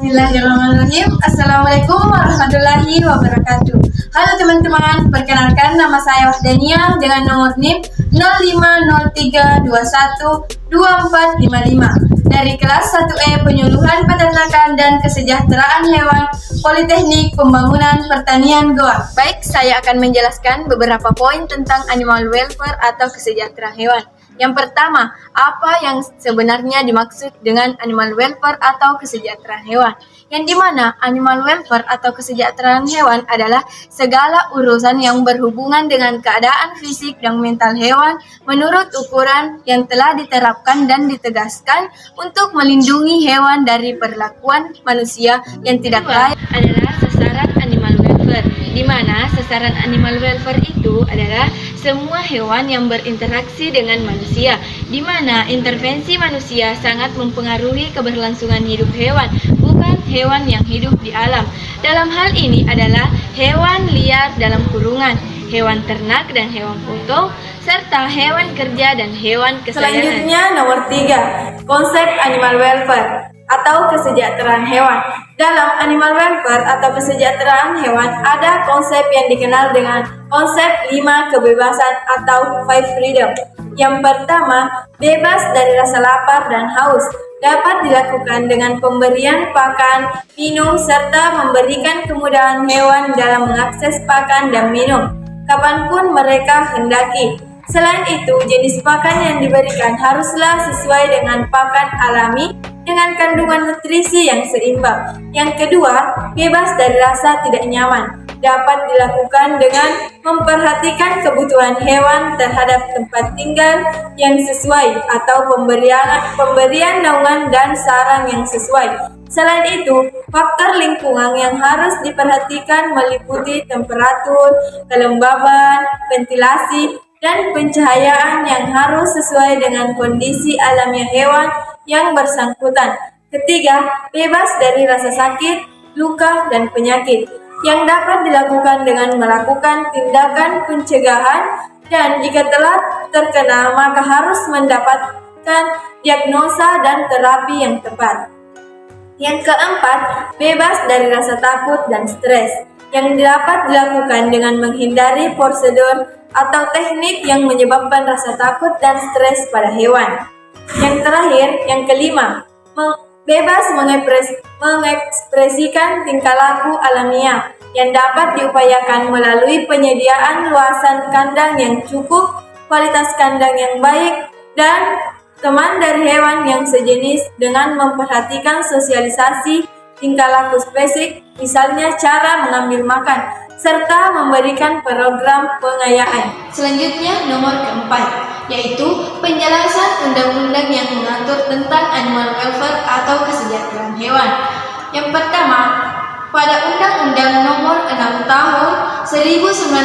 Bismillahirrahmanirrahim. Assalamualaikum warahmatullahi wabarakatuh. Halo teman-teman, perkenalkan nama saya Wahdania dengan nomor NIM 0503212455 dari kelas 1E Penyuluhan Peternakan dan Kesejahteraan Hewan Politeknik Pembangunan Pertanian Goa. Baik, saya akan menjelaskan beberapa poin tentang animal welfare atau kesejahteraan hewan. Yang pertama, apa yang sebenarnya dimaksud dengan animal welfare atau kesejahteraan hewan? Yang dimana animal welfare atau kesejahteraan hewan adalah segala urusan yang berhubungan dengan keadaan fisik dan mental hewan menurut ukuran yang telah diterapkan dan ditegaskan untuk melindungi hewan dari perlakuan manusia yang tidak layak. Adalah sasaran animal welfare, di mana sasaran animal welfare itu adalah semua hewan yang berinteraksi dengan manusia, di mana intervensi manusia sangat mempengaruhi keberlangsungan hidup hewan, bukan hewan yang hidup di alam. Dalam hal ini adalah hewan liar dalam kurungan, hewan ternak dan hewan potong, serta hewan kerja dan hewan kesayangan. Selanjutnya nomor 3, konsep animal welfare atau kesejahteraan hewan. Dalam animal welfare atau kesejahteraan hewan ada konsep yang dikenal dengan konsep 5 kebebasan atau 5 freedom. Yang pertama, bebas dari rasa lapar dan haus. Dapat dilakukan dengan pemberian pakan, minum, serta memberikan kemudahan hewan dalam mengakses pakan dan minum kapanpun mereka hendaki. Selain itu, jenis pakan yang diberikan haruslah sesuai dengan pakan alami dengan kandungan nutrisi yang seimbang. Yang kedua, bebas dari rasa tidak nyaman. Dapat dilakukan dengan memperhatikan kebutuhan hewan terhadap tempat tinggal yang sesuai atau pemberian naungan dan sarang yang sesuai. Selain itu, faktor lingkungan yang harus diperhatikan meliputi temperatur, kelembaban, ventilasi, dan pencahayaan yang harus sesuai dengan kondisi alamiah hewan yang bersangkutan. Ketiga, bebas dari rasa sakit, luka, dan penyakit yang dapat dilakukan dengan melakukan tindakan pencegahan dan jika telah terkena maka harus mendapatkan diagnosa dan terapi yang tepat. Yang keempat, bebas dari rasa takut dan stres yang dapat dilakukan dengan menghindari prosedur atau teknik yang menyebabkan rasa takut dan stres pada hewan. Yang terakhir, yang kelima, bebas mengekspresikan tingkah laku alamiah yang dapat diupayakan melalui penyediaan luasan kandang yang cukup, kualitas kandang yang baik, dan teman dari hewan yang sejenis dengan memperhatikan sosialisasi tingkah laku spesifik, misalnya cara mengambil makan, serta memberikan program pengayaan. Selanjutnya nomor keempat, yaitu penjelasan undang-undang yang mengatur tentang animal welfare atau kesejahteraan hewan. Yang pertama, pada Undang-Undang Nomor 6 Tahun 1967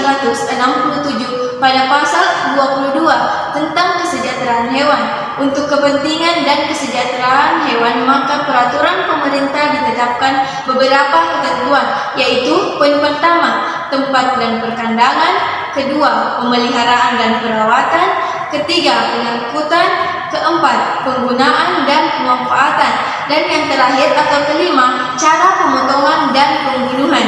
pada pasal 22 tentang kesejahteraan hewan, untuk kepentingan dan kesejahteraan hewan maka peraturan pemerintah ditetapkan beberapa ketentuan, yaitu poin pertama, tempat dan perkandangan, kedua, pemeliharaan dan perawatan, ketiga, pengangkutan, keempat, penggunaan dan pemanfaatan, dan yang terakhir atau kelima, cara pemotongan dan pembunuhan.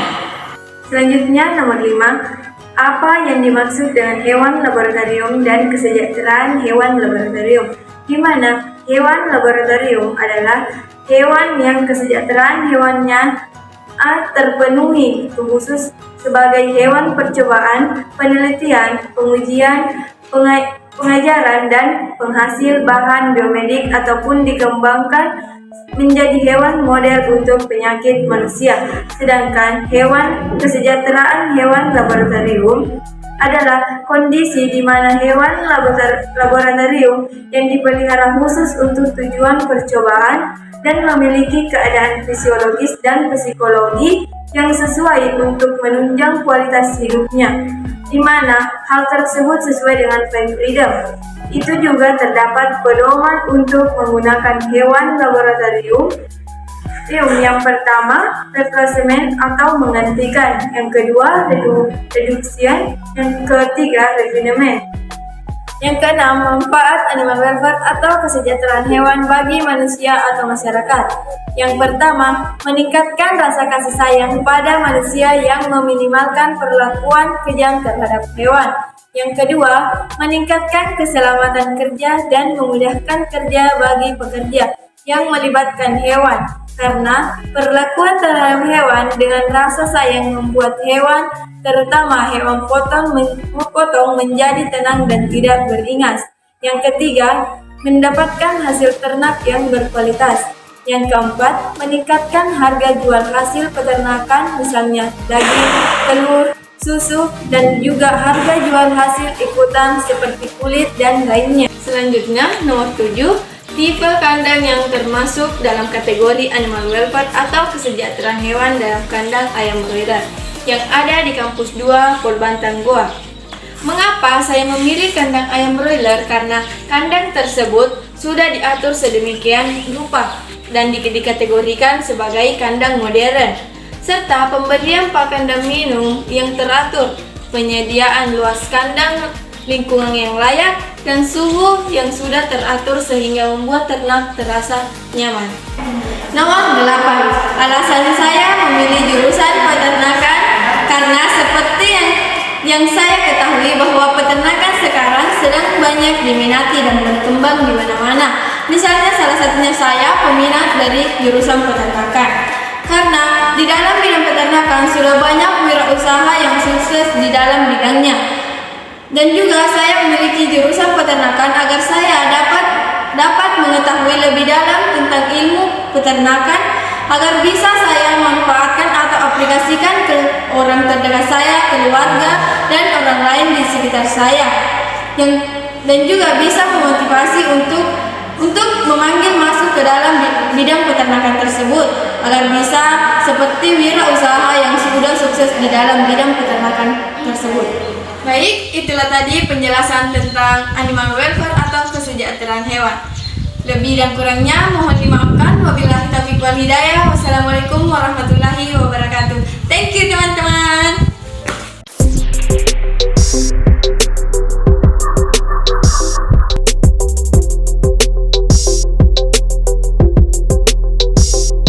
Selanjutnya nomor 5, apa yang dimaksud dengan hewan laboratorium dan kesejahteraan hewan laboratorium? Di mana hewan laboratorium adalah hewan yang kesejahteraan hewannya terpenuhi, khusus sebagai hewan percobaan, penelitian, pengujian, pengajaran, dan penghasil bahan biomedik ataupun dikembangkan menjadi hewan model untuk penyakit manusia. Sedangkan hewan kesejahteraan hewan laboratorium adalah kondisi di mana hewan laboratorium yang dipelihara khusus untuk tujuan percobaan dan memiliki keadaan fisiologis dan psikologi yang sesuai untuk menunjang kualitas hidupnya, di mana hal tersebut sesuai dengan 5 freedom. Itu juga terdapat pedoman untuk menggunakan hewan laboratorium. Yang pertama, replacement atau menggantikan. Yang kedua, reduction. Yang ketiga, refinement. Yang keenam, manfaat animal welfare atau kesejahteraan hewan bagi manusia atau masyarakat. Yang pertama, meningkatkan rasa kasih sayang pada manusia yang meminimalkan perlakuan kejam terhadap hewan. Yang kedua, meningkatkan keselamatan kerja dan memudahkan kerja bagi pekerja yang melibatkan hewan. Karena perlakuan terhadap hewan dengan rasa sayang membuat hewan, terutama hewan potong menjadi tenang dan tidak beringas. Yang ketiga, mendapatkan hasil ternak yang berkualitas. Yang keempat, meningkatkan harga jual hasil peternakan, misalnya daging, telur, susu, dan juga harga jual hasil ikutan seperti kulit dan lainnya. Selanjutnya, nomor 7, tipe kandang yang termasuk dalam kategori animal welfare atau kesejahteraan hewan dalam kandang ayam broiler yang ada di kampus 2 Polbantang Goa. Mengapa saya memilih kandang ayam broiler? Karena kandang tersebut sudah diatur sedemikian rupa dan dikategorikan sebagai kandang modern, serta pemberian pakan dan minum yang teratur, penyediaan luas kandang, lingkungan yang layak, dan suhu yang sudah teratur sehingga membuat ternak terasa nyaman. Nomor 8, alasan saya memilih jurusan peternakan karena seperti yang saya ketahui bahwa peternakan sekarang sedang banyak diminati dan berkembang di mana-mana. Misalnya salah satunya saya peminat dari jurusan peternakan. Karena di dalam bidang peternakan sudah banyak wirausaha yang sukses di dalam bidangnya. Dan juga saya memiliki jurusan peternakan agar saya dapat mengetahui lebih dalam tentang ilmu peternakan agar bisa saya manfaatkan atau aplikasikan ke orang terdekat saya, keluarga, dan orang lain di sekitar saya. Dan juga bisa memotivasi untuk memanggil masuk ke dalam bidang peternakan tersebut agar bisa seperti wirausaha yang sudah sukses di dalam bidang peternakan tersebut. Baik, itulah tadi penjelasan tentang animal welfare atau kesejahteraan hewan. Lebih dan kurangnya mohon dimaafkan. Wabillahi taufiq wal hidayah. Wassalamualaikum warahmatullahi wabarakatuh. Thank you teman-teman.